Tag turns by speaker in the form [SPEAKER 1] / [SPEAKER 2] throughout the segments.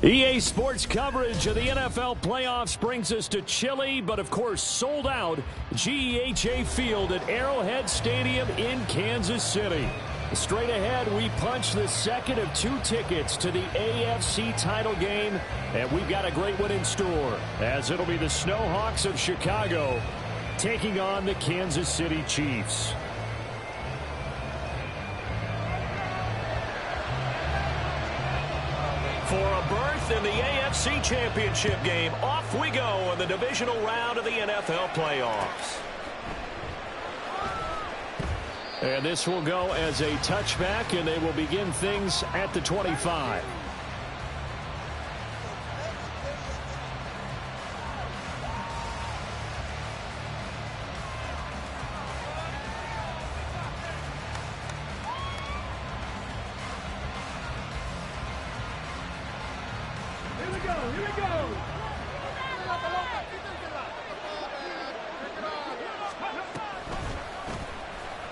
[SPEAKER 1] EA Sports coverage of the NFL playoffs brings us to chilly, but of course sold out GEHA Field at Arrowhead Stadium in Kansas City. Straight ahead, we punch the second of 2 tickets to the AFC title game, and we've got a great one in store, as it'll be the Snowhawks of Chicago taking on the Kansas City Chiefs. For a berth in the AFC Championship game, off we go in the divisional round of the NFL playoffs. And this will go as a touchback, and they will begin things at the 25.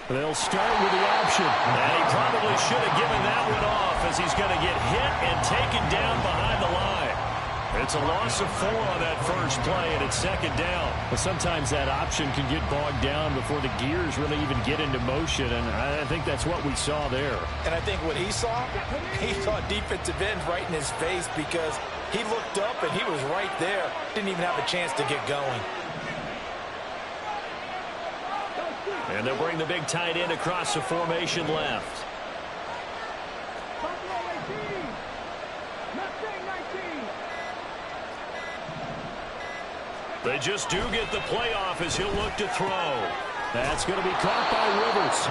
[SPEAKER 1] They'll start with the option. And he probably should have given that one off, as he's going to get hit and taken down behind the line. It's a loss of 4 on that first play, and it's second down. But sometimes that option can get bogged down before the gears really even get into motion, and I think that's what we saw there.
[SPEAKER 2] And I think what he saw defensive end right in his face, because he looked up and he was right there. Didn't even have a chance to get going.
[SPEAKER 1] And they'll bring the big tight end across the formation left. They just do get the playoff as he'll look to throw. That's going to be caught by Rivers.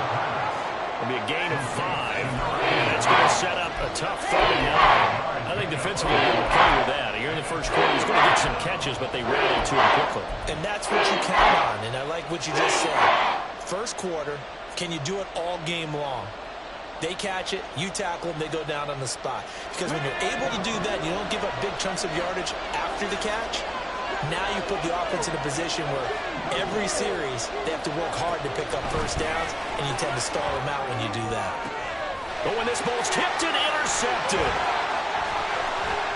[SPEAKER 1] It'll be a gain of 5. And it's going to set up a tough 3rd and 9. I think defensively they're okay with that. Here in the first quarter, he's going to get some catches, but they rallied to him quickly.
[SPEAKER 2] And that's what you count on, and I like what you just said. First quarter, can you do it all game long? They catch it, you tackle them, they go down on the spot. Because when you're able to do that, you don't give up big chunks of yardage after the catch. Now you put the offense in a position where every series they have to work hard to pick up first downs, and you tend to stall them out when you do that.
[SPEAKER 1] But when this ball's tipped and intercepted.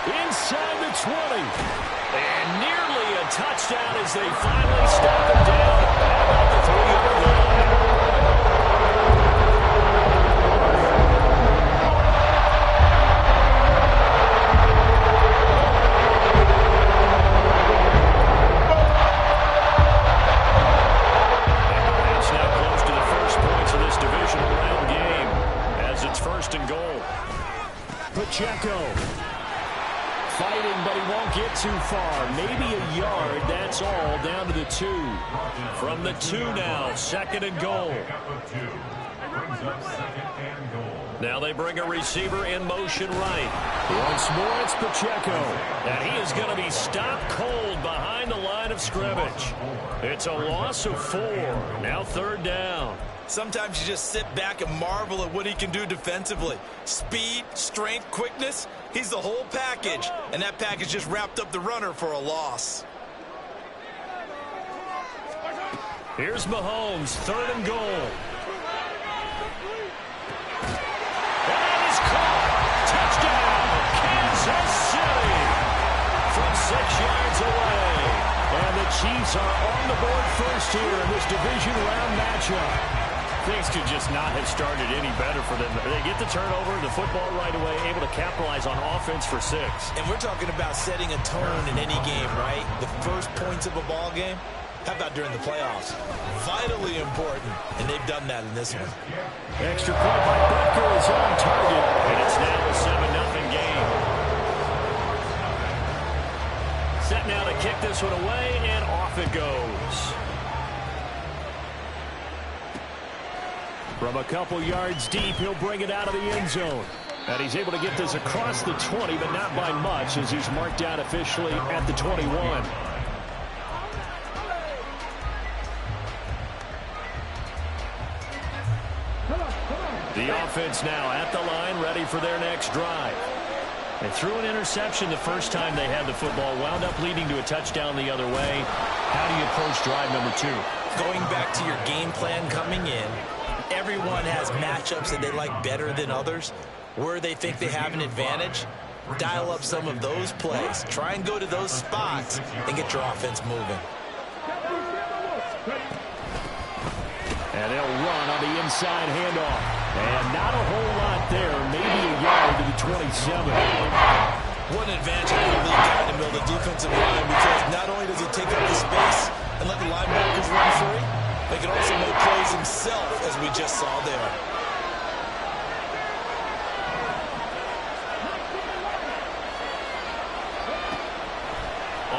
[SPEAKER 1] Inside the 20. And nearly a touchdown as they finally stop him down at the 3-yard line. It's now close to the first points of this divisional round game as it's 1st and goal. Pacheco. Fighting, but he won't get too far. Maybe a yard, that's all, down to the 2. From the 2 now, 2nd and goal. Now they bring a receiver in motion right. Once more, it's Pacheco. And he is going to be stopped cold behind the line of scrimmage. It's a loss of 4. Now 3rd down.
[SPEAKER 2] Sometimes you just sit back and marvel at what he can do defensively. Speed, strength, quickness. He's the whole package. And that package just wrapped up the runner for a loss.
[SPEAKER 1] Here's Mahomes, 3rd and goal. That is caught. Touchdown, Kansas City. From 6 yards away. And the Chiefs are on the board first here in this division round matchup. Things could just not have started any better for them. They get the turnover, the football right away, able to capitalize on offense for 6.
[SPEAKER 2] And we're talking about setting a tone in any game, right? The first points of a ball game. How about during the playoffs? Vitally important, and they've done that in this one.
[SPEAKER 1] Extra point by Butker is on target, and it's now a 7-0 game. Set now to kick this one away, and off it goes. From a couple yards deep, he'll bring it out of the end zone. And he's able to get this across the 20, but not by much, as he's marked out officially at the 21. The offense now at the line, ready for their next drive. They threw an interception the first time they had the football, wound up leading to a touchdown the other way. How do you approach drive number 2?
[SPEAKER 2] Going back to your game plan coming in, everyone has matchups that they like better than others. where they think they have an advantage, dial up some of those plays. Try and go to those spots and get your offense moving.
[SPEAKER 1] And they'll run on the inside handoff. And not a whole lot there. Maybe a yard to the 27.
[SPEAKER 2] What an advantage of the league guy in the middle of the defensive line, because not only does he take up the space and let the linebackers run free, but he can also make plays himself, as we just saw there.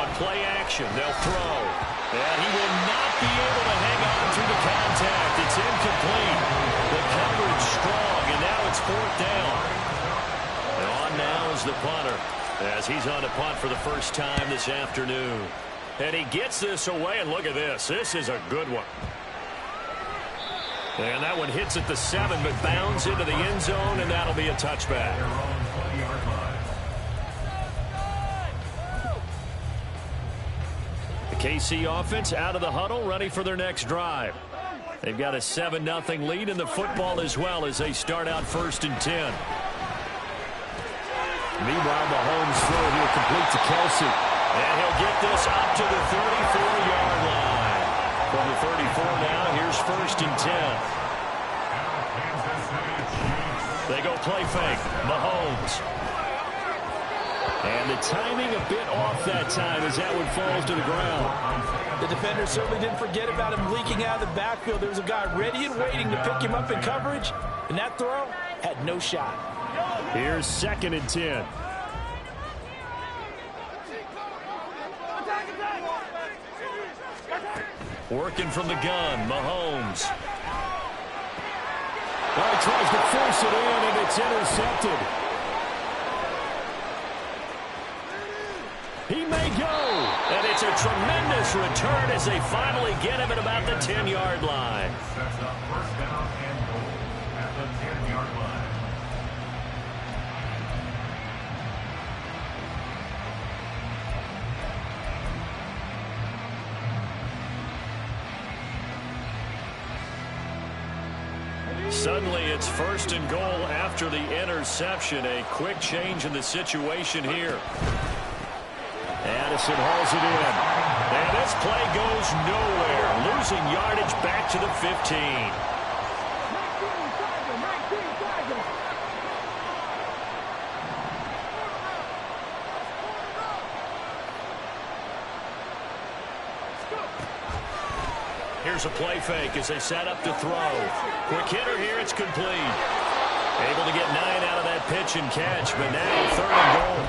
[SPEAKER 1] On play action, they'll throw. And he will not be able to hang on through the contact. It's incomplete. The coverage strong, and now it's 4th down. And on now is the punter, as he's on to punt for the first time this afternoon. And he gets this away, and look at this. This is a good one. And that one hits at the 7, but bounds into the end zone, and that'll be a touchback. KC offense out of the huddle, ready for their next drive. They've got a 7-0 lead in the football as well as they start out 1st and 10. Meanwhile, Mahomes throw here complete to Kelsey. And he'll get this up to the 34-yard line. From the 34 now, here's 1st and 10. They go play fake. Mahomes. And the timing a bit off that time as that one falls to the ground.
[SPEAKER 2] The defender certainly didn't forget about him leaking out of the backfield. There was a guy ready and waiting to pick him up in coverage, and that throw had no shot.
[SPEAKER 1] Here's 2nd and 10. Working from the gun, Mahomes. Well, he tries to force it in, and it's intercepted. He may go, and it's a tremendous return as they finally get him at about the 10-yard line. Suddenly, it's 1st and goal after the interception. A quick change in the situation here. Addison hauls it in. And this play goes nowhere. Losing yardage back to the 15. Here's a play fake as they set up to throw. Quick hitter here, it's complete. Able to get 9 out of that pitch and catch, but now 3rd and goal.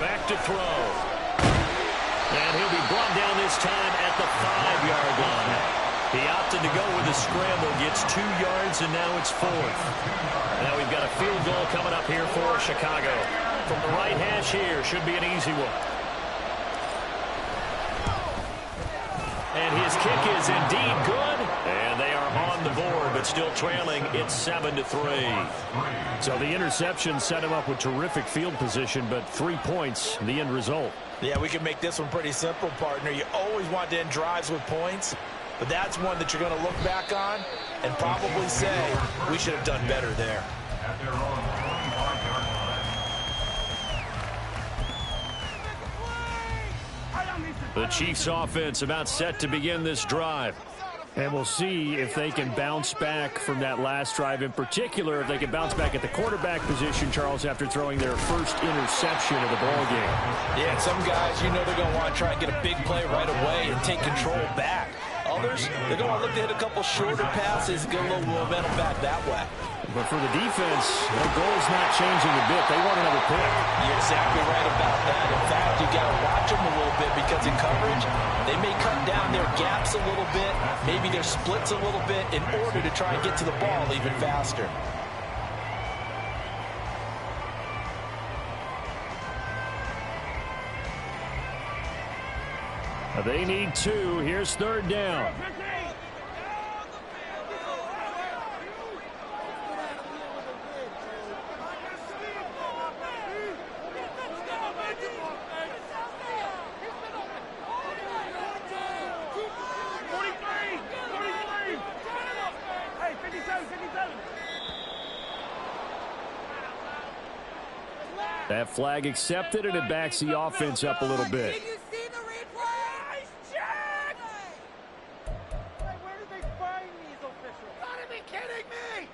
[SPEAKER 1] Back to throw. And he'll be brought down this time at the 5-yard line. He opted to go with a scramble, gets 2 yards, and now it's 4th. Now we've got a field goal coming up here for Chicago. From the right hash here, should be an easy one. And his kick is indeed good. And they are on the board, but still trailing. It's 7-3. So the interception set him up with terrific field position, but 3 points, the end result.
[SPEAKER 2] Yeah, we can make this one pretty simple, partner. You always want to end drives with points, but that's one that you're going to look back on and probably say, we should have done better there.
[SPEAKER 1] The Chiefs offense about set to begin this drive. And we'll see if they can bounce back from that last drive. In particular, if they can bounce back at the quarterback position, Charles, after throwing their first interception of the ball game.
[SPEAKER 2] Yeah, some guys, you know they're going to want to try and get a big play right away and take control back. Others, they're going to look to hit a couple shorter passes, get a little momentum back that way.
[SPEAKER 1] But for the defense, their goal is not changing a bit. They want another pick.
[SPEAKER 2] You're exactly right about that. In fact, you got to watch them a little bit because in coverage, they may cut down their gaps a little bit, maybe their splits a little bit in order to try and get to the ball even faster.
[SPEAKER 1] They need 2. Here's 3rd down. That flag accepted, and it backs the offense up a little bit.
[SPEAKER 3] Did you see the replay? Nice check! Hey, where did they find these officials? Gotta be kidding me!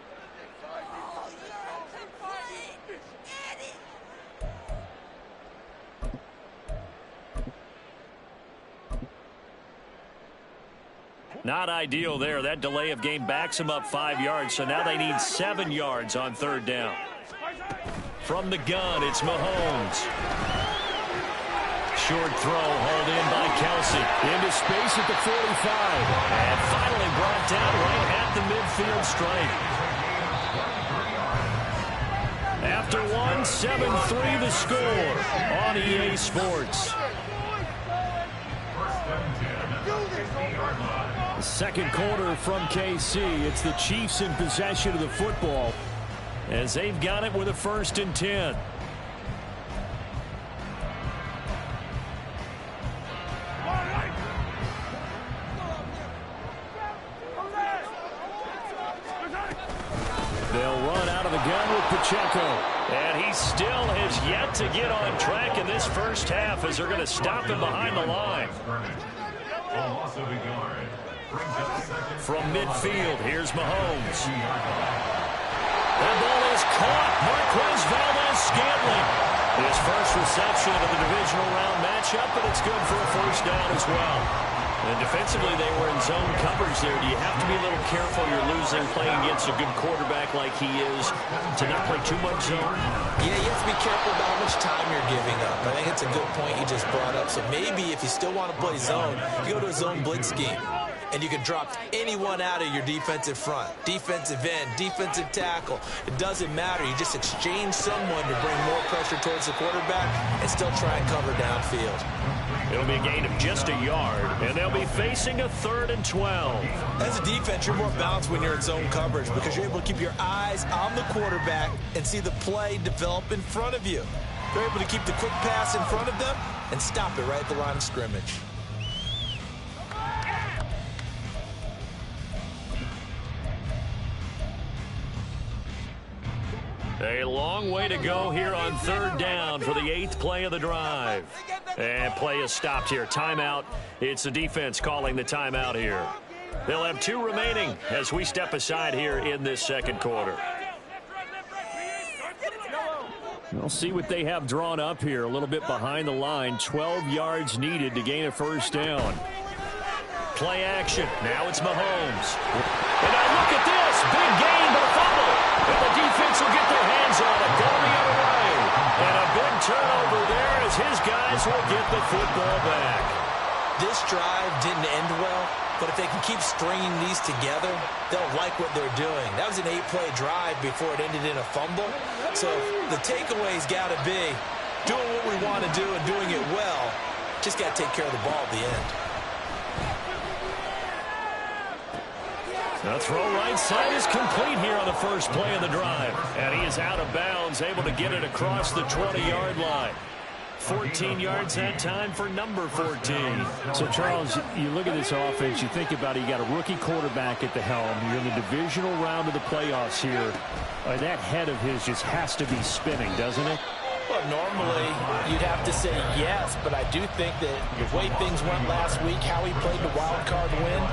[SPEAKER 1] Not ideal there. That delay of game backs them up 5 yards, so now they need 7 yards on 3rd down. From the gun, it's Mahomes. Short throw hauled in by Kelsey. Into space at the 45. And finally brought down right at the midfield stripe. After one, 7-3 the score on EA Sports. Second quarter from KC. It's the Chiefs in possession of the football, as they've got it with a 1st and 10. They'll run out of the gun with Pacheco. And he still has yet to get on track in this first half, as they're going to stop him behind the line. From midfield, here's Mahomes. That ball is caught. Marquez Valdes-Scantling. His first reception of the divisional round matchup, but it's good for a 1st down as well. And defensively, they were in zone coverage there. Do you have to be a little careful? You're losing playing against a good quarterback like he is to not play too much zone?
[SPEAKER 2] Yeah, you have to be careful about how much time you're giving up. I think it's a good point you just brought up. So maybe if you still want to play zone, you go to a zone blitz scheme. And you can drop anyone out of your defensive front, defensive end, defensive tackle. It doesn't matter. You just exchange someone to bring more pressure towards the quarterback and still try and cover downfield.
[SPEAKER 1] It'll be a gain of just a yard, and they'll be facing a 3rd and 12.
[SPEAKER 2] As a defense, you're more balanced when you're in zone coverage because you're able to keep your eyes on the quarterback and see the play develop in front of you. They're able to keep the quick pass in front of them and stop it right at the line of scrimmage.
[SPEAKER 1] A long way to go here on 3rd down for the 8th play of the drive. And play is stopped here. Timeout. It's the defense calling the timeout here. They'll have 2 remaining as we step aside here in this second quarter. We'll see what they have drawn up here. A little bit behind the line. 12 yards needed to gain a 1st down. Play action. Now it's Mahomes. And now look at this. Big gain, but a fumble. And the defense will get their hands on it. Go the other way. And a big turnover there as his guys will get the football back.
[SPEAKER 2] This drive didn't end well, but if they can keep stringing these together, they'll like what they're doing. That was an 8-play drive before it ended in a fumble. So the takeaway's got to be doing what we want to do and doing it well. Just got to take care of the ball at the end.
[SPEAKER 1] The throw right side is complete here on the first play of the drive. And he is out of bounds, able to get it across the 20-yard line. 14 yards that time for number 14.
[SPEAKER 4] So, Charles, you look at this offense, you think about it, you got a rookie quarterback at the helm. You're in the divisional round of the playoffs here. That head of his just has to be spinning, doesn't it?
[SPEAKER 5] Well, normally you'd have to say yes, but I do think that the way things went last week, how he played the wild card win,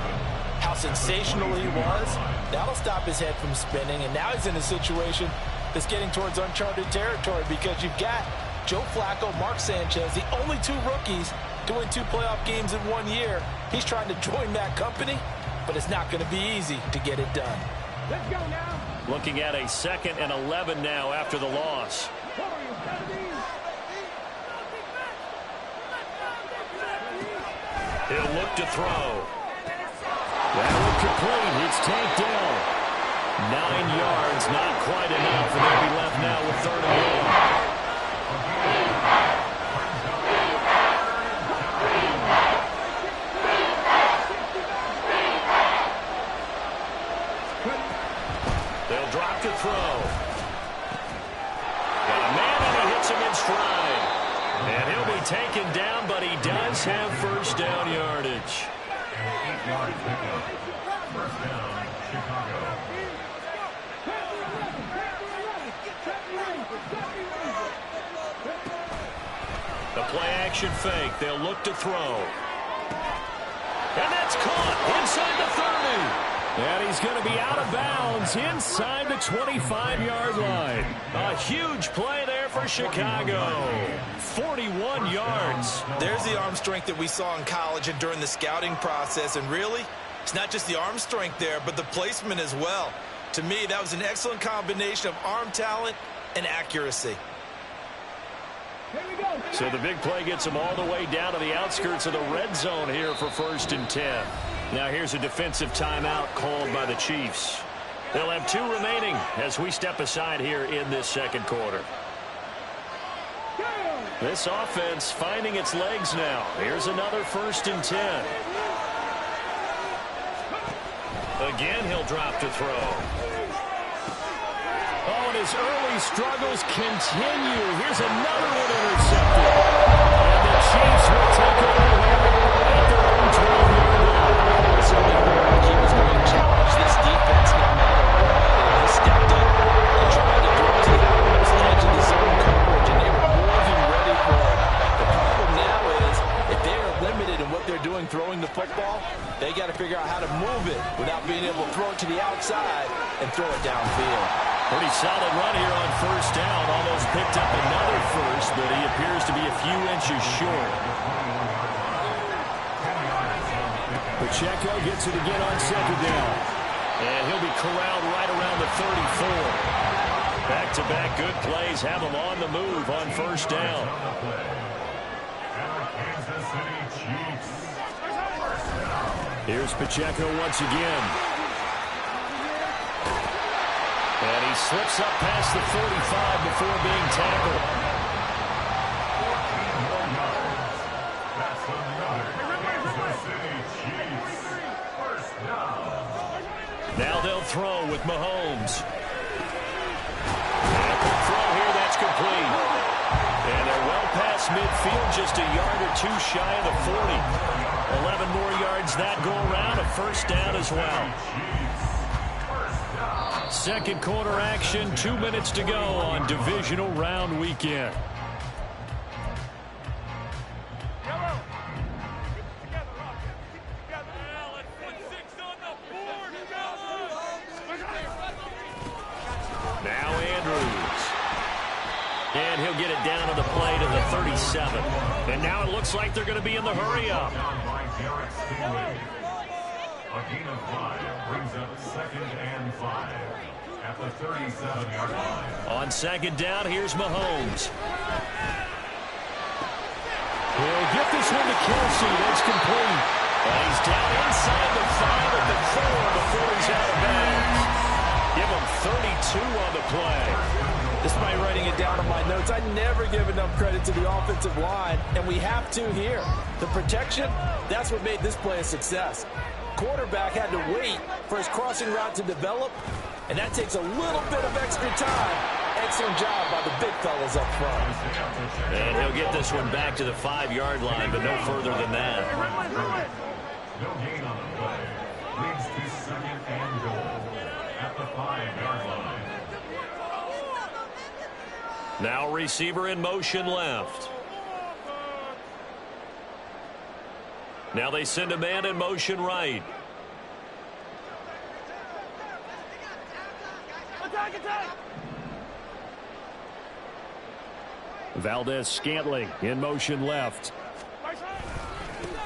[SPEAKER 5] how sensational he was, that'll stop his head from spinning. And now he's in a situation that's getting towards uncharted territory because you've got Joe Flacco, Mark Sanchez, the only 2 rookies to win 2 playoff games in 1 year. He's trying to join that company, but it's not going to be easy to get it done.
[SPEAKER 3] Let's go now.
[SPEAKER 1] Looking at a 2nd and 11 now after the loss. He'll look to throw. That will complete. It's tanked down. 9 yards, not quite enough, and they'll be left now with 3rd and 1. Chiefs have first down yardage.
[SPEAKER 6] 8 yards pickup. First down, Chicago.
[SPEAKER 1] The play-action fake. They'll look to throw. And that's caught inside the 30. And he's going to be out of bounds inside the 25-yard line. A huge play there for Chicago. 41 yards.
[SPEAKER 2] There's the arm strength that we saw in college and during the scouting process. And really, it's not just the arm strength there, but the placement as well. To me, that was an excellent combination of arm talent and accuracy.
[SPEAKER 1] So the big play gets them all the way down to the outskirts of the red zone here for 1st and 10. Now here's a defensive timeout called by the Chiefs. They'll have 2 remaining as we step aside here in this second quarter. This offense finding its legs now. Here's another 1st and 10. Again, he'll drop to throw. Oh, and his early struggles continue. Here's another one intercepted. And the Chiefs will take over here at their own 12-yard line.
[SPEAKER 5] Certainly felt like he was going to challenge this defense no matter what. And he stepped up and tried to throw to the outermost edge of the zone coverage, and they were more than ready for it. The problem now is if they are limited in what they're doing throwing the football, they got to figure out how to move it without being able to throw it to the outside and throw it downfield.
[SPEAKER 1] Pretty solid run here on 1st down. Almost picked up another first, but he appears to be a few inches short. Pacheco gets it again on 2nd down. And he'll be corralled right around the 34. Back-to-back good plays have him on the move on 1st down. Here's Pacheco once again. And he slips up past the 45 before being tackled. Now they'll throw with Mahomes. And the throw here, that's complete. And they're well past midfield, just a yard or 2 shy of the 40. 11 more yards that go around, a 1st down as well. Second quarter action, 2 minutes to go on divisional round weekend. Now Andrews. And he'll get it down on the play to the 37. And now it looks like they're going to be in the hurry-up.
[SPEAKER 6] A gain of 5 brings up 2nd and 5 at the 37-yard line.
[SPEAKER 1] On 2nd down, here's Mahomes. He'll get this one to Kelsey. That's complete. And he's down inside the 5 at the 4 before he's out of bounds. Give him 32 on the play.
[SPEAKER 5] Despite writing it down on my notes, I never give enough credit to the offensive line, and we have to here. The protection, that's what made this play a success. Quarterback had to wait for his crossing route to develop, and that takes a little bit of extra time. Excellent job by the big fellas up front.
[SPEAKER 1] And he'll get this one back to the 5-yard line, but no further than that.
[SPEAKER 6] No gain on the play. Leads to 2nd and goal at the 5-yard line.
[SPEAKER 1] Now receiver in motion left. Now they send a man in motion right. Valdez-Scantling in motion left.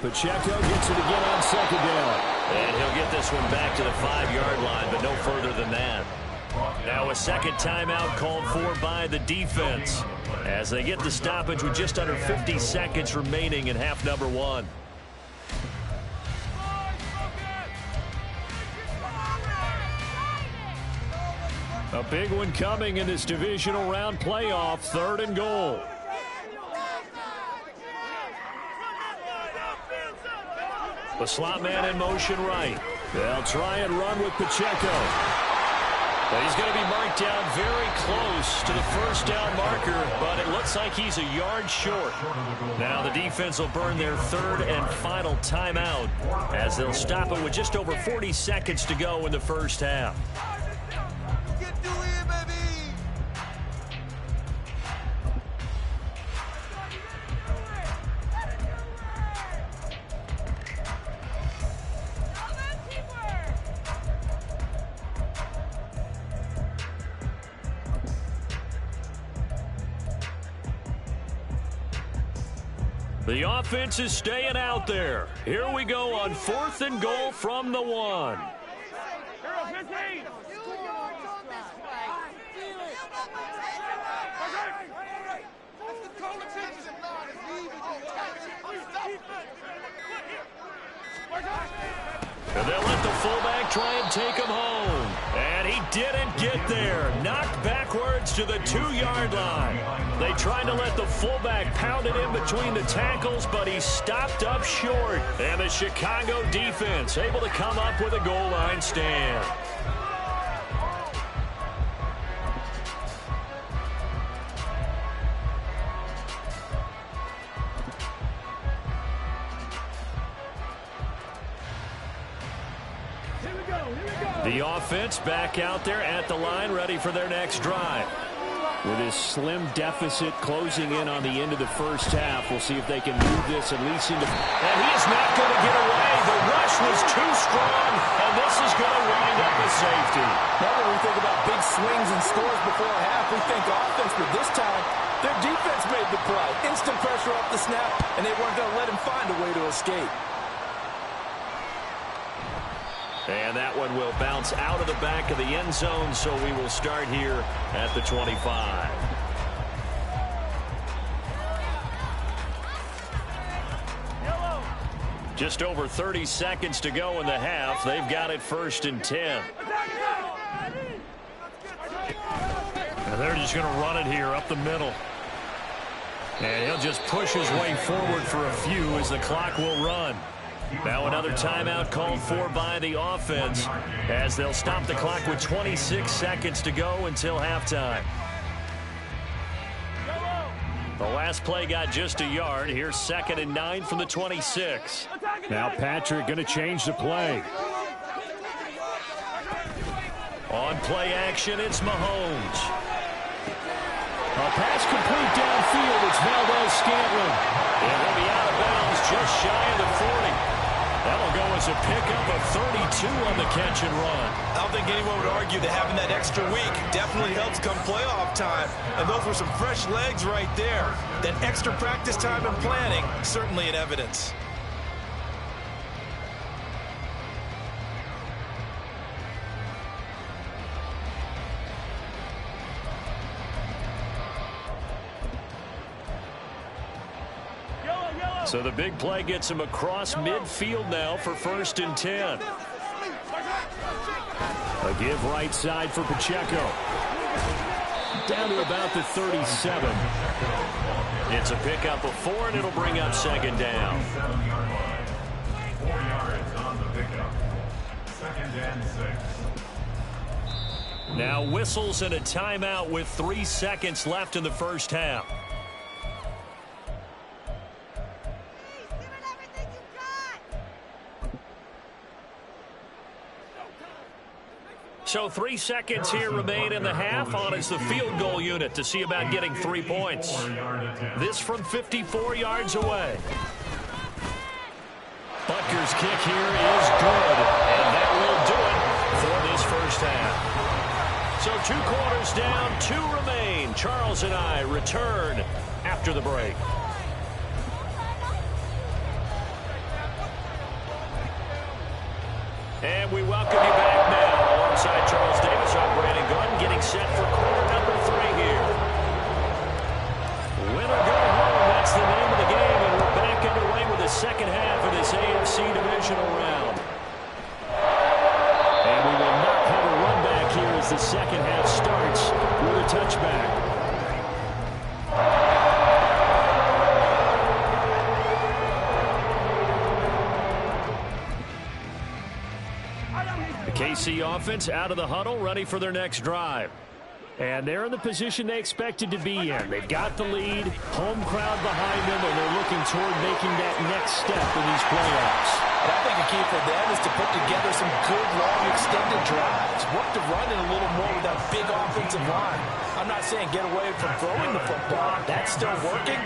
[SPEAKER 1] Pacheco gets it again on 2nd down. And he'll get this one back to the 5-yard line, but no further than that. Now a second timeout called for by the defense as they get the stoppage with just under 50 seconds remaining in half number 1. A big one coming in this divisional round playoff, 3rd and goal. The slot man in motion right. They'll try and run with Pacheco. But he's going to be marked down very close to the first down marker, but it looks like he's a yard short. Now the defense will burn their third and final timeout as they'll stop it with just over 40 seconds to go in the first half. The offense is staying out there. Here we go on 4th and goal from the 1. And they'll let the fullback try and take him home. And he didn't get there. Knocked backwards to the 2-yard line. They tried to let the fullback pound it in between the tackles, but he stopped up short. And the Chicago defense able to come up with a goal line stand. The offense back out there at the line, ready for their next drive. With his slim deficit closing in on the end of the first half, we'll see if they can move this at least into... And he is not going to get away. The rush was too strong, and this is going to wind up a safety.
[SPEAKER 5] Now when we think about big swings and scores before a half, we think offense, but this time, their defense made the play. Instant pressure off the snap, and they weren't going to let him find a way to escape.
[SPEAKER 1] And that one will bounce out of the back of the end zone, so we will start here at the 25. Just over 30 seconds to go in the half. They've got it 1st and 10. And they're just going to run it here up the middle. And he'll just push his way forward for a few as the clock will run. Now another timeout called for by the offense as they'll stop the clock with 26 seconds to go until halftime. The last play got just a yard. Here's 2nd and 9 from the 26.
[SPEAKER 4] Now Patrick going to change the play.
[SPEAKER 1] On play action, it's Mahomes. A pass complete downfield. It's Valdes-Scantling. It will be out of bounds just shy of the 40. That'll go as a pickup of 32 on the catch and run.
[SPEAKER 2] I don't think anyone would argue that having that extra week definitely helps come playoff time. And those were some fresh legs right there. That extra practice time and planning, certainly in evidence.
[SPEAKER 1] So the big play gets him across midfield now for 1st and 10. A give right side for Pacheco. Down to about the 37. It's a pickup of 4, and it'll bring up 2nd down.
[SPEAKER 6] 4 yards on the pickup. 2nd and 6.
[SPEAKER 1] Now whistles and a timeout with 3 seconds left in the first half. So 3 seconds here remain in the half. On is the field goal unit to see about getting 3 points. This from 54 yards away. Butker's kick here is good, and that will do it for this first half. So 2 quarters down, 2 remain. Charles and I return after the break. And we welcome you back now. Alongside Charles Davis, I'm Brandon Gaudin, getting set for quarter number 3 here. Win or go home, that's the name of the game, and we're back underway with the second half of this AFC divisional round. And we will not have a run back here as the second half starts with a touchback. KC offense out of the huddle, ready for their next drive. And they're in the position they expected to be in. They've got the lead, home crowd behind them, and they're looking toward making that next step in these playoffs.
[SPEAKER 5] And I think the key for them is to put together some good, long, extended drives. Work to run it a little more with that big offensive line. I'm not saying get away from throwing the football. That's still working.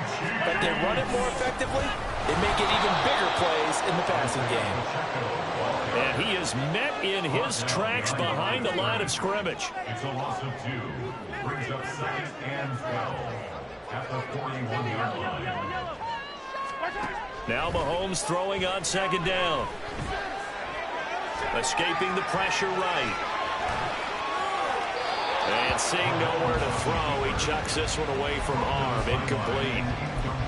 [SPEAKER 5] But they run it more effectively, they make it even bigger plays in the passing game.
[SPEAKER 1] And he is met in his tracks behind the line of scrimmage.
[SPEAKER 6] It's a loss of 2. Brings up 2nd and 12 at the 41-yard line.
[SPEAKER 1] Now Mahomes throwing on 2nd down. Escaping the pressure right. And seeing nowhere to throw, he chucks this one away from harm. Incomplete.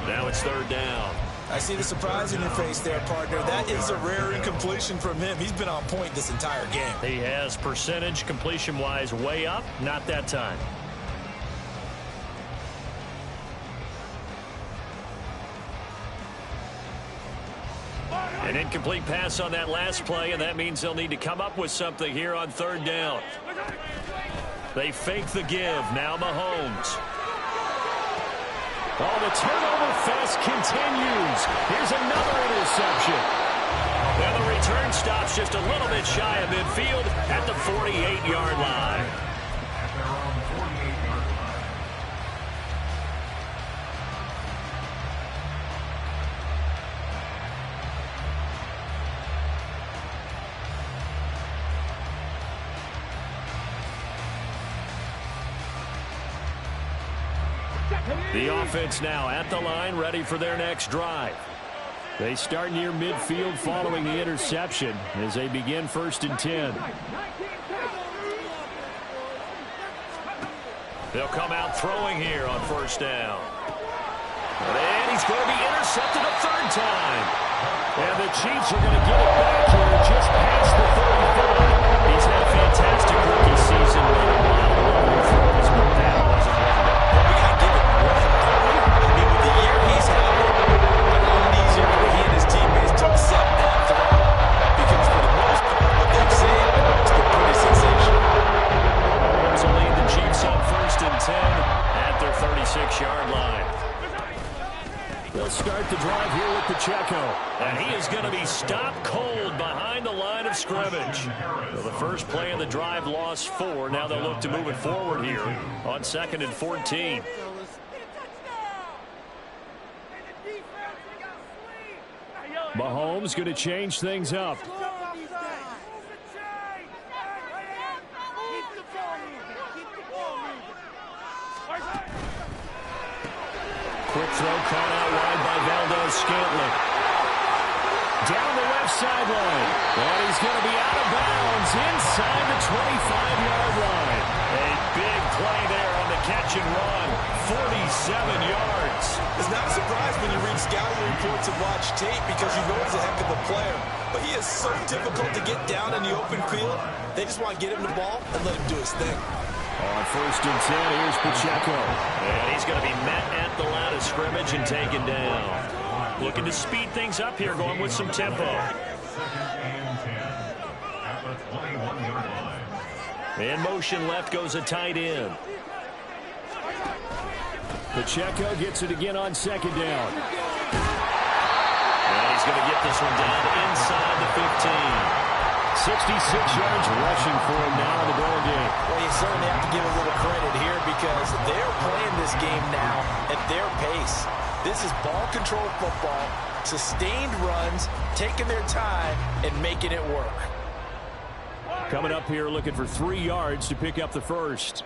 [SPEAKER 1] Now it's 3rd down.
[SPEAKER 2] I see the surprise in your face there, partner. That is a rare incompletion from him. He's been on point this entire game.
[SPEAKER 1] He has percentage completion-wise way up. Not that time. An incomplete pass on that last play, and that means they'll need to come up with something here on 3rd down. They fake the give. Now Mahomes. Oh, the turnover fest continues. Here's another interception. And the return stops just a little bit shy of midfield at the 48-yard line.
[SPEAKER 6] At their own 48-yard line.
[SPEAKER 1] The offense now at the line, ready for their next drive. They start near midfield following the interception as they begin 1st and 10. They'll come out throwing here on 1st down. And he's going to be intercepted a 3rd time. And the Chiefs are going to get it back here just past the 35. He's had a fantastic rookie season. Yard line. They'll start the drive here with Pacheco, and he is going to be stopped cold behind the line of scrimmage. So the first play of the drive lost 4. Now they'll look to move it forward here on 2nd and 14. Mahomes going to change things up. Quick throw caught out wide by Valdes-Scantling. Down the left sideline. And he's going to be out of bounds inside the 25-yard line. A big play there on the catch and run. 47 yards.
[SPEAKER 2] It's not a surprise when you read scouting reports and watch tape because you know he's a heck of a player. But he is so difficult to get down in the open field. They just want to get him the ball and let him do his thing.
[SPEAKER 1] On 1st and 10, here's Pacheco. And he's going to be met at the line of scrimmage and taken down. Looking to speed things up here, going with some tempo.
[SPEAKER 6] 2nd and 10 at the 21-yard line.
[SPEAKER 1] In motion left goes a tight end. Pacheco gets it again on 2nd down. And he's going to get this one down inside the 15. 66 yards rushing for him now in the ball game.
[SPEAKER 5] Well, you certainly have to give a little credit here because they're playing this game now at their pace. This is ball control football, sustained runs, taking their time, and making it work.
[SPEAKER 1] Coming up here looking for 3 yards to pick up the first.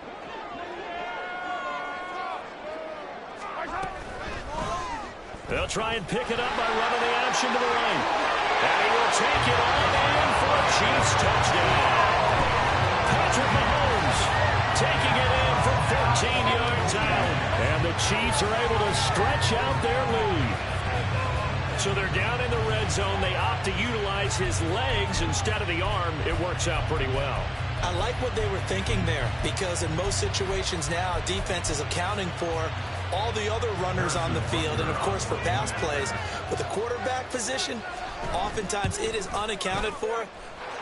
[SPEAKER 1] They'll try and pick it up by running the option to the right. And he will take it on in for a Chiefs touchdown. Patrick Mahomes taking it in from 14 yards out. And the Chiefs are able to stretch out their lead. So they're down in the red zone. They opt to utilize his legs instead of the arm. It works out pretty well.
[SPEAKER 2] I like what they were thinking there because in most situations now, defense is accounting for all the other runners on the field and, of course, for pass plays. With the quarterback position, oftentimes it is unaccounted for.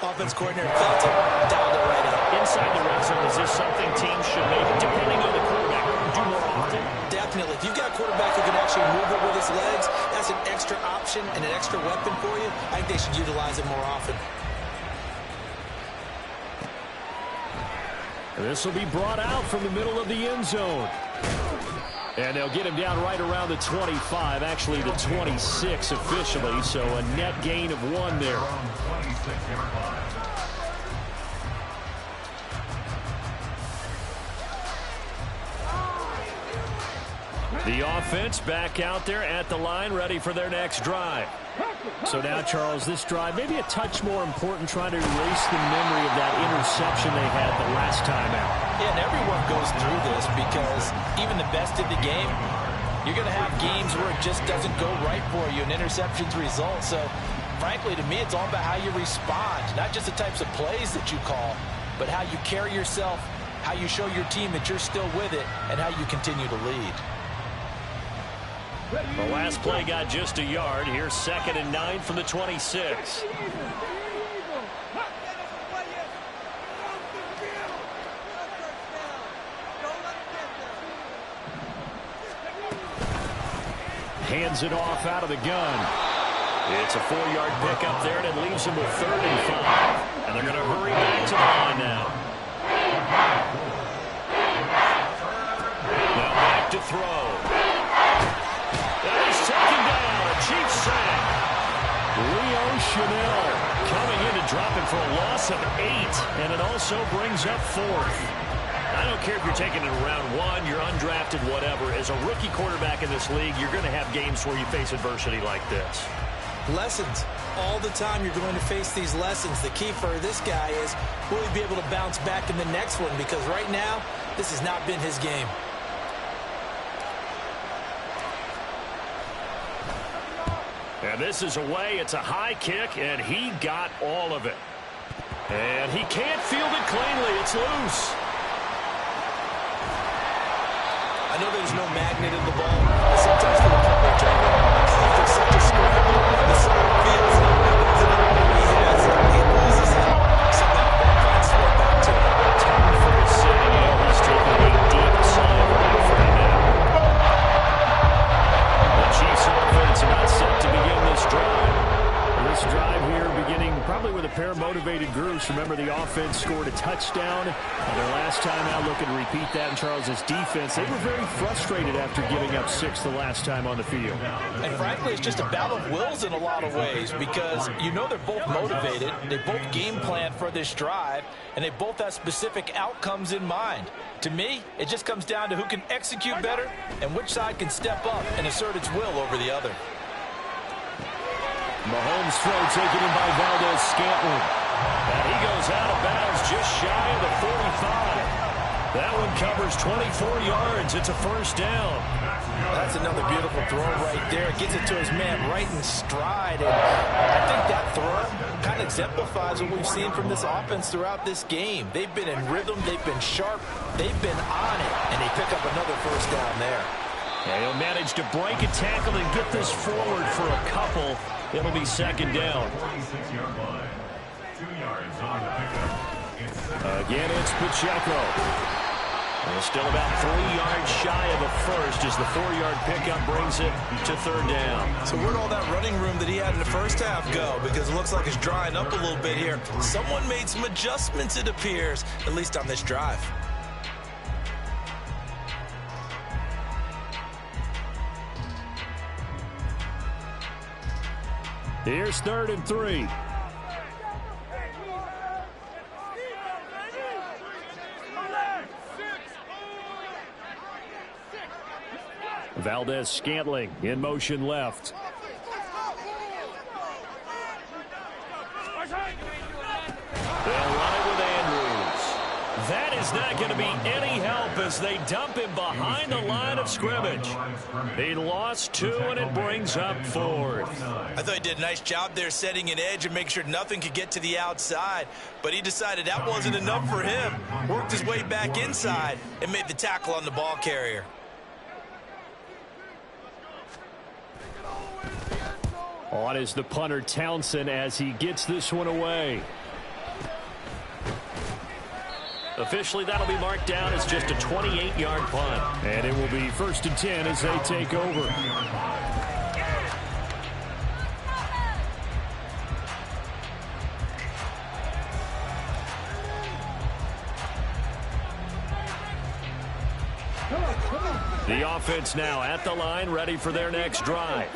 [SPEAKER 2] Offense coordinator felt it, dialed it right up.
[SPEAKER 1] Inside the red zone, is this something teams should maybe, depending on the quarterback, do more often?
[SPEAKER 2] Definitely. If you've got a quarterback who can actually move it with his legs, that's an extra option and an extra weapon for you. I think they should utilize it more often.
[SPEAKER 1] This will be brought out from the middle of the end zone. And they'll get him down right around the 25, actually the 26 officially, so a net gain of 1 there. The offense back out there at the line, ready for their next drive. So now, Charles, this drive maybe a touch more important, trying to erase the memory of that interception they had the last time out.
[SPEAKER 5] Yeah, and everyone goes through this because even the best in the game, you're going to have games where it just doesn't go right for you, and interceptions result. So, frankly, to me, it's all about how you respond, not just the types of plays that you call, but how you carry yourself, how you show your team that you're still with it, and how you continue to lead.
[SPEAKER 1] The last play got just a yard. Here's 2nd and 9 from the 26. Hands it off out of the gun. It's a 4-yard pickup there, and it leaves him with 3rd and 5. And they're going to hurry back to the line now. Now back to throw. Taken down, a Chiefs sack. Leo Chenal coming in to drop it for a loss of 8, and it also brings up 4th. I don't care if you're taking it in round 1, you're undrafted, whatever. As a rookie quarterback in this league, you're going to have games where you face adversity like this.
[SPEAKER 2] Lessons. All the time you're going to face these lessons. The key for this guy is, will he be able to bounce back in the next one? Because right now, this has not been his game.
[SPEAKER 1] And this is away. It's a high kick, and he got all of it. And he can't field it cleanly. It's loose.
[SPEAKER 2] I know there's no magnet in the ball, but sometimes for the kicker, there's such a scramble, the side feels it. He has it. He loses it. Somehow that finds his way back to it.
[SPEAKER 1] Time for his setting in. He's taking a deep sigh of relief right now. The Chiefs offense about set to begin this drive. This drive here beginning probably with a pair of motivated groups. Remember, the offense scored a touchdown. Their last time out, looking to repeat that in Charles's defense. They were very frustrated after giving up 6 the last time on the field.
[SPEAKER 5] And frankly, it's just a battle of wills in a lot of ways because you know they're both motivated. They both game plan for this drive, and they both have specific outcomes in mind. To me, it just comes down to who can execute better and which side can step up and assert its will over the other.
[SPEAKER 1] Mahomes' throw taken in by Valdes-Scantling. And he goes out of bounds just shy of the 45. That one covers 24 yards. It's a first down.
[SPEAKER 5] That's another beautiful throw right there. Gets it to his man right in stride. And I think that throw kind of exemplifies what we've seen from this offense throughout this game. They've been in rhythm. They've been sharp. They've been on it. And they pick up another first down there.
[SPEAKER 1] And he'll manage to break a tackle and get this forward for a couple. It'll be second down.
[SPEAKER 6] 26-yard line. 2 yards on the pickup.
[SPEAKER 1] Again, it's Pacheco. And still about 3 yards shy of a first as the 4-yard pickup brings it to third down.
[SPEAKER 2] So where'd all that running room that he had in the first half go? Because it looks like it's drying up a little bit here. Someone made some adjustments, it appears, at least on this drive.
[SPEAKER 1] Here's 3rd and 3. Valdes-Scantling in motion left. They'll run it with Andrews. That is not going to be any help as they dump him behind the line of scrimmage. He lost 2, and it brings up 4th.
[SPEAKER 2] I thought he did a nice job there setting an edge and making sure nothing could get to the outside. But he decided that wasn't enough for him. Worked his way back inside and made the tackle on the ball carrier.
[SPEAKER 1] On is the punter Townsend as he gets this one away. Officially, that'll be marked down as just a 28-yard punt.
[SPEAKER 4] And it will be 1st and 10 as they take over. The offense now at the line, ready for their next drive.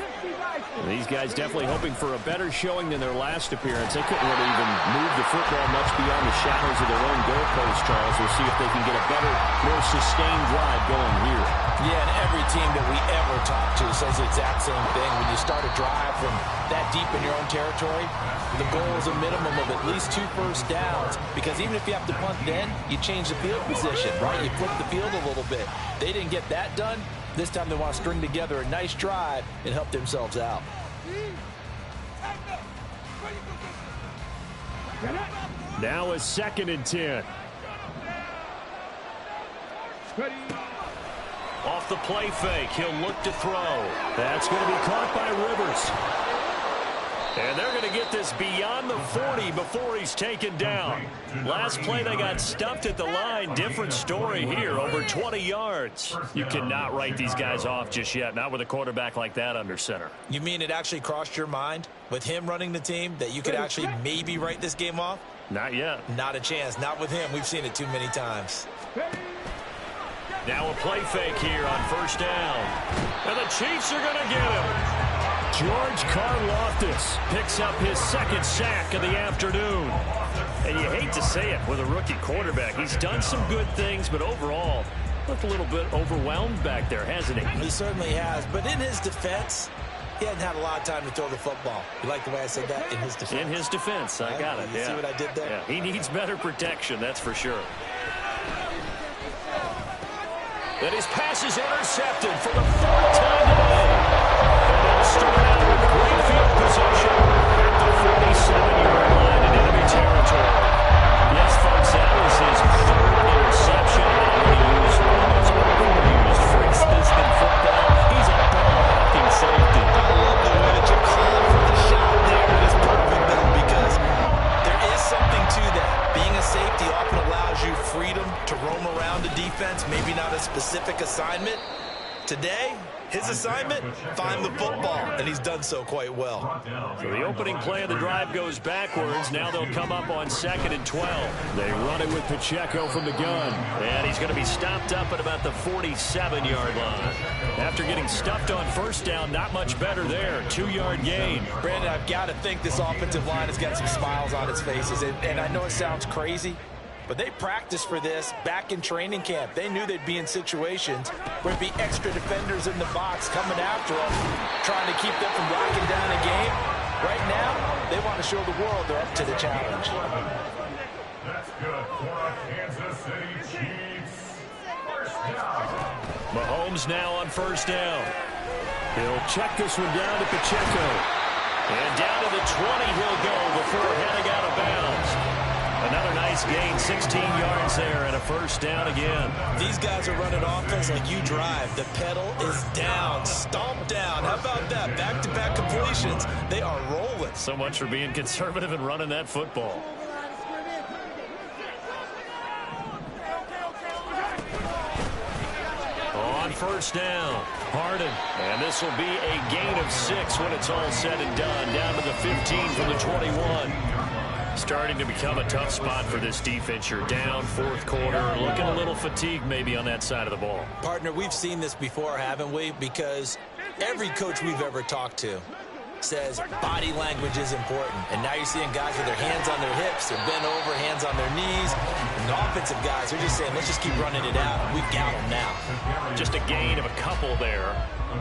[SPEAKER 4] These guys definitely hoping for a better showing than their last appearance. They couldn't really even move the football much beyond the shadows of their own goalpost, Charles. We'll see if they can get a better, more sustained drive going here.
[SPEAKER 5] Yeah, and every team that we ever talk to says the exact same thing. When you start a drive from that deep in your own territory, the goal is a minimum of at least 2 first downs, because even if you have to punt then, you change the field position, right? You flip the field a little bit. They didn't get that done. This time they want to string together a nice drive and help themselves out.
[SPEAKER 4] Now a 2nd and 10.
[SPEAKER 1] Off the play fake, he'll look to throw. That's going to be caught by Rivers. And they're going to get this beyond the 40 before he's taken down. Last play, they got stuffed at the line. Different story here, over 20 yards.
[SPEAKER 4] You cannot write these guys off just yet, not with a quarterback like that under center.
[SPEAKER 5] You mean it actually crossed your mind with him running the team that you could actually maybe write this game off?
[SPEAKER 4] Not yet.
[SPEAKER 5] Not a chance. Not with him. We've seen it too many times.
[SPEAKER 1] Now a play fake here on 1st down. And the Chiefs are going to get him. George Karlaftis picks up his 2nd sack of the afternoon.
[SPEAKER 4] And you hate to say it with a rookie quarterback. He's done some good things, but overall, looked a little bit overwhelmed back there, hasn't he?
[SPEAKER 5] He certainly has. But in his defense, he hadn't had a lot of time to throw the football. You like the way I said that? In his defense.
[SPEAKER 4] In his defense, I got it.
[SPEAKER 5] You see what I did there?
[SPEAKER 4] Yeah, he needs better protection, that's for sure.
[SPEAKER 1] And his pass is intercepted for the 4th time today. And they'll start out with great field position at the 47-yard line in enemy territory. Yes, folks, that was his 3rd interception. And he used one of those overused freaks in football. He's a ball-hacking safety.
[SPEAKER 5] I love the way that you called for the shot there. It is perfect, though, because there is something to that. Being a safety often allows you freedom to roam around the defense, maybe not a specific assignment. Today, his assignment, find the football, and he's done so quite well.
[SPEAKER 1] So the opening play of the drive goes backwards. Now they'll come up on 2nd and 12. They run it with Pacheco from the gun. And he's going to be stopped up at about the 47-yard line. After getting stuffed on 1st down, not much better there. 2-yard gain.
[SPEAKER 5] Brandon, I've got to think this offensive line has got some smiles on its faces. And I know it sounds crazy, but they practiced for this back in training camp. They knew they'd be in situations where there'd be extra defenders in the box coming after them, trying to keep them from locking down a game. Right now, they want to show the world they're up to the challenge.
[SPEAKER 6] That's good for a Kansas City Chiefs. 1st down.
[SPEAKER 1] Mahomes now on 1st down. He'll check this one down to Pacheco. And down to the 20 he'll go before heading out of bounds. Another nice gain, 16 yards there, and a 1st down again.
[SPEAKER 5] These guys are running offense like you drive. The pedal is down, stomp down. How about that? Back-to-back completions. They are rolling.
[SPEAKER 4] So much for being conservative and running that football.
[SPEAKER 1] On 1st down, Harden. And this will be a gain of 6 when it's all said and done. Down to the 15 from the 21.
[SPEAKER 4] Starting to become a tough spot for this defense. You're down 4th quarter, looking a little fatigued maybe on that side of the ball.
[SPEAKER 5] Partner, we've seen this before, haven't we? Because every coach we've ever talked to says body language is important. And now you're seeing guys with their hands on their hips, they're bent over, hands on their knees. And the offensive guys are just saying, let's just keep running it out. We've got them now.
[SPEAKER 4] Just a gain of a couple there.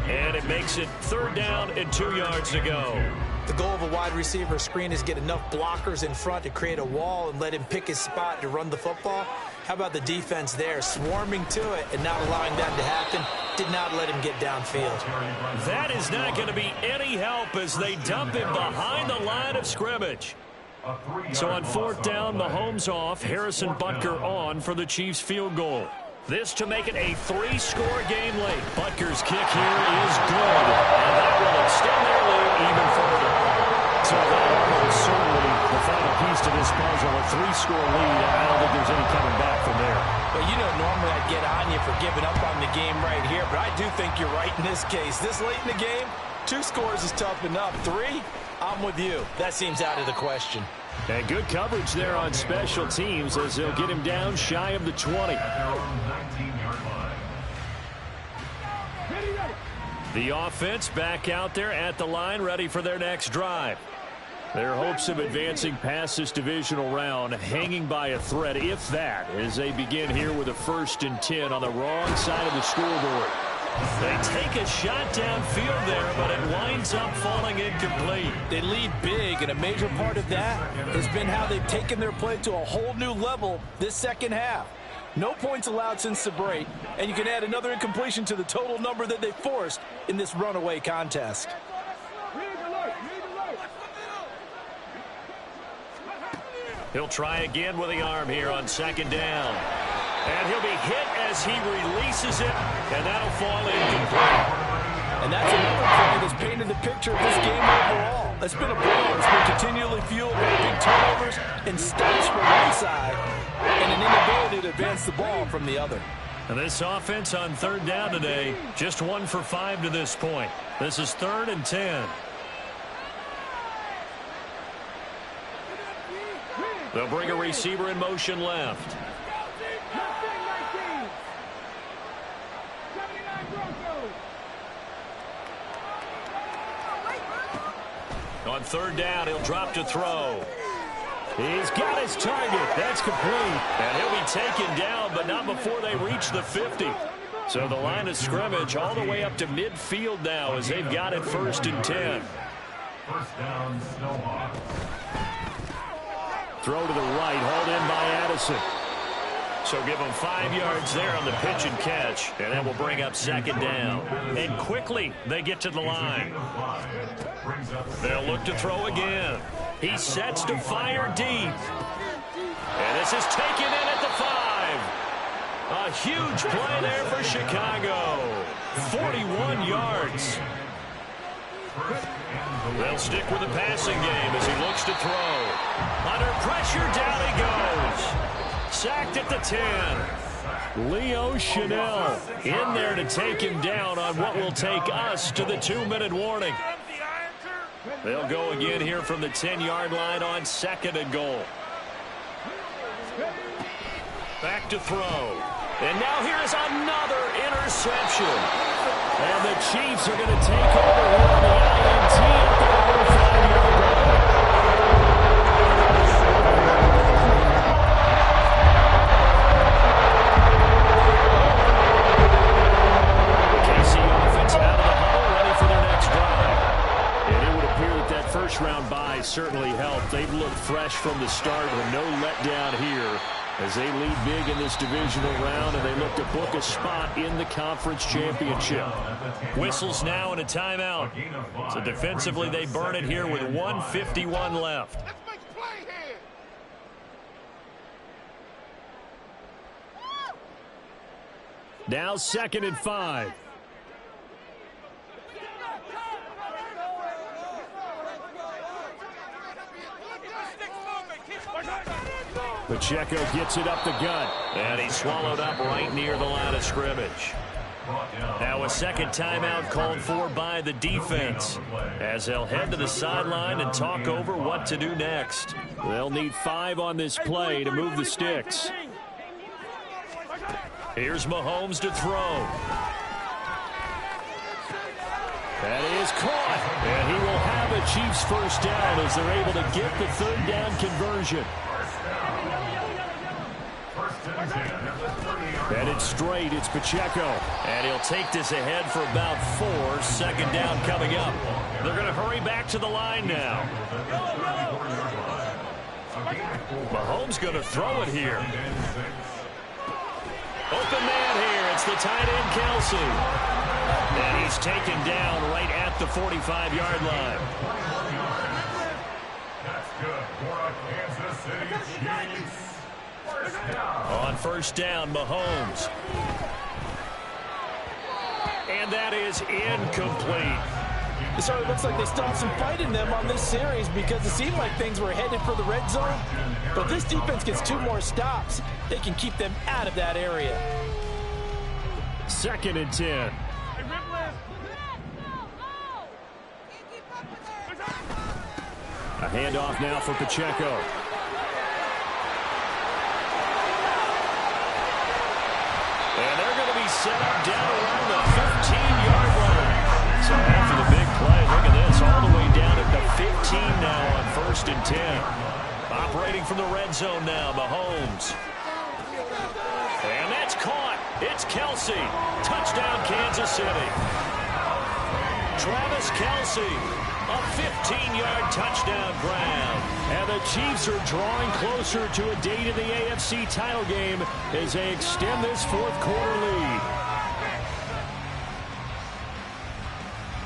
[SPEAKER 4] And it makes it 3rd down and 2 yards to go.
[SPEAKER 5] The goal of a wide receiver screen is get enough blockers in front to create a wall and let him pick his spot to run the football. How about the defense there, swarming to it and not allowing that to happen? Did not let him get downfield.
[SPEAKER 1] That is not going to be any help as they dump him behind the line of scrimmage. So on 4th down, Mahomes off, Harrison Butker on for the Chiefs field goal. This to make it a 3-score game late. Butker's kick here is good, and that will extend their lead even further. So that is certainly the final piece to this puzzle. A 3-score lead. I don't think there's any coming back from there.
[SPEAKER 5] Well, you know, normally I'd get on you for giving up on the game right here, but I do think you're right in this case. This late in the game, 2 scores is tough enough. 3, I'm with you. That seems out of the question.
[SPEAKER 1] And good coverage there on special teams as they'll get him down shy of the 20. The offense back out there at the line, ready for their next drive. Their hopes of advancing past this divisional round hanging by a thread, if that, as they begin here with a 1st and 10 on the wrong side of the scoreboard. They take a shot downfield there, but it winds up falling incomplete.
[SPEAKER 5] They lead big, and a major part of that has been how they've taken their play to a whole new level this second half. No points allowed since the break, and you can add another incompletion to the total number that they forced in this runaway contest.
[SPEAKER 1] He'll try again with the arm here on 2nd down. And he'll be hit as he releases it, and that'll fall incomplete.
[SPEAKER 5] And that's another play that's painted the picture of this game overall. It's been a blowout. It's been continually fueled by big turnovers and stops from one side and an inability to advance the ball from the other.
[SPEAKER 1] And this offense on 3rd down today, just 1 for 5 to this point. This is 3rd and 10. They'll bring a receiver in motion left. On 3rd down, he'll drop to throw. He's got his target. That's complete. And he'll be taken down, but not before they reach the 50. So the line of scrimmage all the way up to midfield now as they've got it 1st and 10.
[SPEAKER 6] 1st down, Snowhawk.
[SPEAKER 1] Throw to the right, hauled in by Addison. So give them 5 yards there on the pitch and catch, and that will bring up 2nd down. And quickly, they get to the line. They'll look to throw again. He sets to fire deep. And this is taken in at the 5. A huge play there for Chicago. 41 yards. They'll stick with the passing game as he looks to throw. Under pressure, down he goes. Sacked at the 10. Leo Chanel in there to take him down on what will take us to the 2-minute warning. They'll go again here from the 10-yard line on 2nd and goal. Back to throw. And now here's another interception. And the Chiefs are going to take over here on the INT at the 5-yard line. First-round bye certainly helped. They've looked fresh from the start with no letdown here as they lead big in this divisional round, and they look to book a spot in the conference championship. Whistles now and a timeout. So defensively, they burn it here with 1:51 left.
[SPEAKER 3] Let's make a play here.
[SPEAKER 1] Now 2nd and 5. Pacheco gets it up the gut, and he's swallowed up right near the line of scrimmage. Now a 2nd timeout called for by the defense as they'll head to the sideline and talk over what to do next. They'll need 5 on this play to move the sticks. Here's Mahomes to throw. That is caught, and he will have a Chiefs 1st down as they're able to get the 3rd down conversion. Headed straight, it's Pacheco. And he'll take this ahead for about 4. 2nd down coming up. They're going to hurry back to the line now. Mahomes going to throw it here. Open man here. It's the tight end, Kelsey. And he's taken down right at the 45-yard line.
[SPEAKER 6] That's good for a Kansas City Chiefs.
[SPEAKER 1] On 1st down, Mahomes. And that is incomplete.
[SPEAKER 5] It certainly looks like they still have some fight in them on this series because it seemed like things were headed for the red zone. But this defense gets 2 more stops. They can keep them out of that area.
[SPEAKER 1] 2nd and 10. A handoff now for Pacheco. And they're going to be set up down around the 15-yard line. So after the big play, look at this, all the way down at the 15 now on 1st and 10. Operating from the red zone now, Mahomes. And that's caught. It's Kelce. Touchdown, Kansas City. Travis Kelce, a 15-yard touchdown grab. And the Chiefs are drawing closer to a date in the AFC title game as they extend this 4th quarter lead.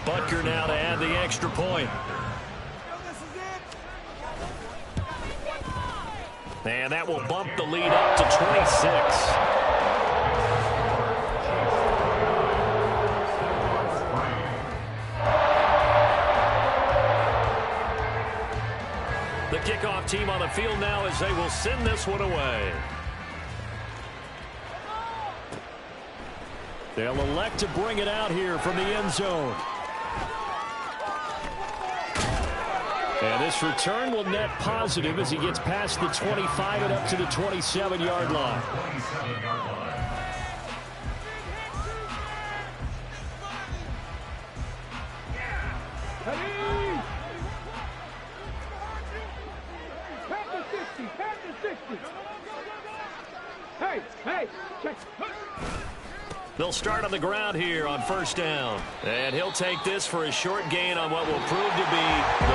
[SPEAKER 1] Butker now to add the extra point. And that will bump the lead up to 26. The kickoff team on the field now as they will send this one away. They'll elect to bring it out here from the end zone. And this return will net positive as he gets past the 25 and up to the 27-yard line. They'll start on the ground here on 1st down. And he'll take this for a short gain on what will prove to be